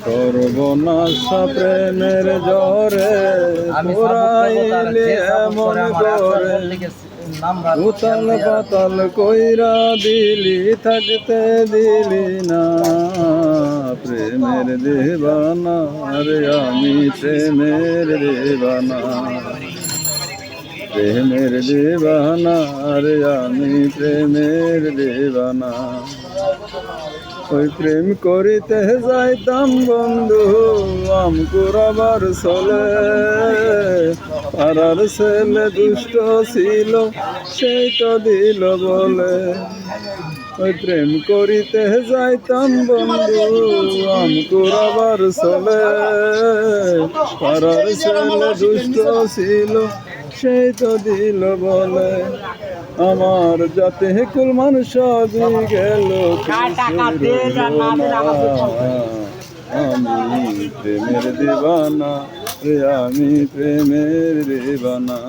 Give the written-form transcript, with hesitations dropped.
সর্বনাশা প্রেমের জ্বরে পুরাইলে এমন করে উতাল পাতাল কইরা দিলি থাকতে দিলি না প্রেমের দেবানা রে আমি প্রেমের দেবানা প্রেমের দেবানা রে আমি প্রেমের দেবানা ওই প্রেম করিতে যাইতাম বন্ধু আম কুড়াবার চলে পাড়ার ছেলে দুষ্ট ছিল সেই তো দিল বলে ওই প্রেম করিতে যাইতাম বন্ধু আম কুড়াবার চলে পাড়ার ছেলে দুষ্ট ছিল সেই তো দিল বলে আমার যাতে কুল মানুষ সবই গেল আমি প্রেমের দেবানা রে আমি প্রেমের দেবানা।